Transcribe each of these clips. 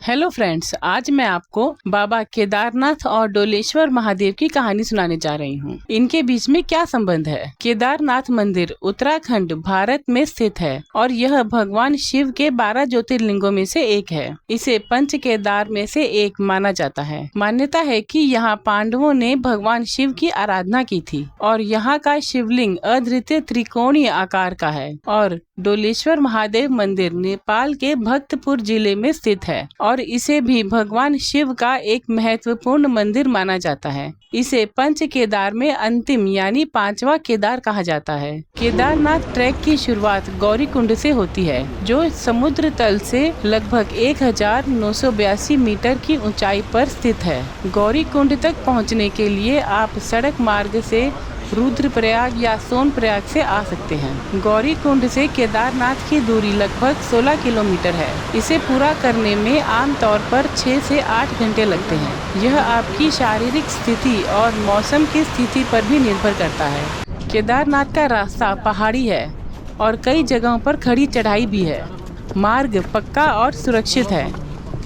Hello friends, आज मैं आपको बाबा केदारनाथ और डोलेश्वर महादेव की कहानी सुनाने जा रही हूँ। इनके बीच में क्या संबंध है? केदारनाथ मंदिर उत्तराखंड भारत में स्थित है और यह भगवान शिव के 12 ज्योतिर्लिंगों में से एक है। इसे पंच केदार में से एक माना जाता है। मान्यता है कि यहाँ पांडवों ने भगवान शिव की आराधना की थी और यहाँ का शिवलिंग अद्वितीय त्रिकोणीय आकार का है। और डोलेश्वर महादेव मंदिर नेपाल के भक्तपुर जिले में स्थित है और इसे भी भगवान शिव का एक महत्वपूर्ण मंदिर माना जाता है। इसे पंच केदार में अंतिम यानी 5वां केदार कहा जाता है। केदारनाथ ट्रैक की शुरुआत गौरीकुंड से होती है, जो समुद्र तल से लगभग 1982 मीटर की ऊंचाई पर स्थित है। गौरीकुंड तक पहुंचने के लिए आप सड़क मार्ग से रुद्रप्रयाग या सोनप्रयाग से आ सकते हैं। गौरीकुंड से केदारनाथ की दूरी लगभग 16 किलोमीटर है। इसे पूरा करने में आमतौर पर 6 से 8 घंटे लगते हैं। यह आपकी शारीरिक स्थिति और मौसम की स्थिति पर भी निर्भर करता है। केदारनाथ का रास्ता पहाड़ी है और कई जगहों पर खड़ी चढ़ाई भी है। मार्ग पक्का और सुरक्षित है,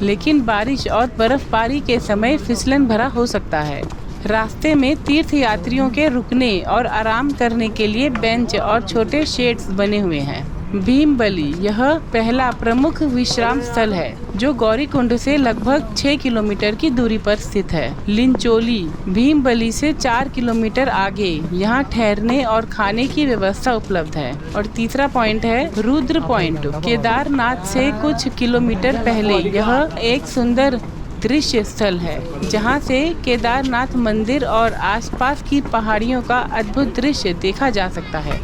लेकिन बारिश और बर्फबारी के समय फिसलन भरा हो सकता है। रास्ते में तीर्थ यात्रियों के रुकने और आराम करने के लिए बेंच और छोटे शेड्स बने हुए हैं। भीमबली यह पहला प्रमुख विश्राम स्थल है, जो गौरीकुंड से लगभग 6 किलोमीटर की दूरी पर स्थित है। लिंचोली भीमबली से 4 किलोमीटर आगे यहाँ ठहरने और खाने की व्यवस्था उपलब्ध है। और तीसरा पॉइंट है रुद्र पॉइंट। केदारनाथ से कुछ किलोमीटर पहले यह एक सुंदर दृश्य स्थल है, जहां से केदारनाथ मंदिर और आसपास की पहाड़ियों का अद्भुत दृश्य देखा जा सकता है।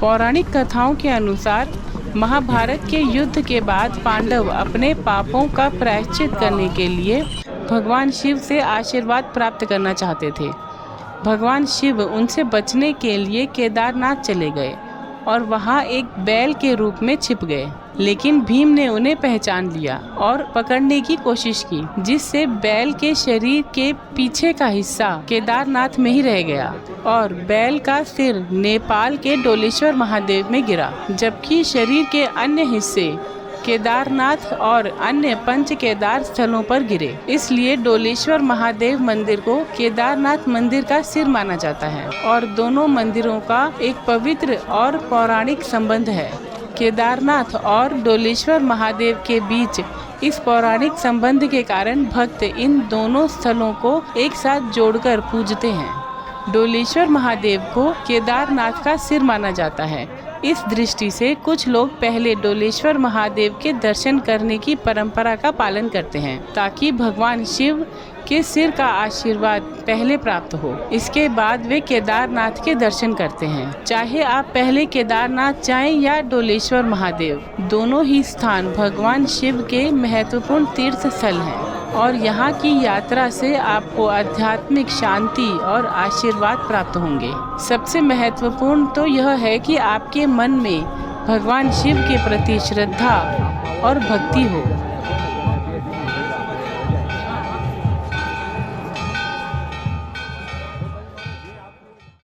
पौराणिक कथाओं के अनुसार महाभारत के युद्ध के बाद पांडव अपने पापों का प्रायश्चित करने के लिए भगवान शिव से आशीर्वाद प्राप्त करना चाहते थे। भगवान शिव उनसे बचने के लिए केदारनाथ चले गए और वहां एक बैल के रूप में छिप गए, लेकिन भीम ने उन्हें पहचान लिया और पकड़ने की कोशिश की, जिससे बैल के शरीर के पीछे का हिस्सा केदारनाथ में ही रह गया और बैल का सिर नेपाल के डोलेश्वर महादेव में गिरा, जबकि शरीर के अन्य हिस्से केदारनाथ और अन्य पंच केदार स्थलों पर गिरे। इसलिए डोलेश्वर महादेव मंदिर को केदारनाथ मंदिर का सिर माना जाता है और दोनों मंदिरों का एक पवित्र और पौराणिक संबंध है। केदारनाथ और डोलेश्वर महादेव के बीच इस पौराणिक संबंध के कारण भक्त इन दोनों स्थलों को एक साथ जोड़कर पूजते हैं। डोलेश्वर महादेव को केदारनाथ का सिर माना जाता है। इस दृष्टि से कुछ लोग पहले डोलेश्वर महादेव के दर्शन करने की परंपरा का पालन करते हैं, ताकि भगवान शिव के सिर का आशीर्वाद पहले प्राप्त हो। इसके बाद वे केदारनाथ के दर्शन करते हैं। चाहे आप पहले केदारनाथ जाएं या डोलेश्वर महादेव, दोनों ही स्थान भगवान शिव के महत्वपूर्ण तीर्थ स्थल हैं और यहाँ की यात्रा से आपको आध्यात्मिक शांति और आशीर्वाद प्राप्त होंगे। सबसे महत्वपूर्ण तो यह है कि आपके मन में भगवान शिव के प्रति श्रद्धा और भक्ति हो।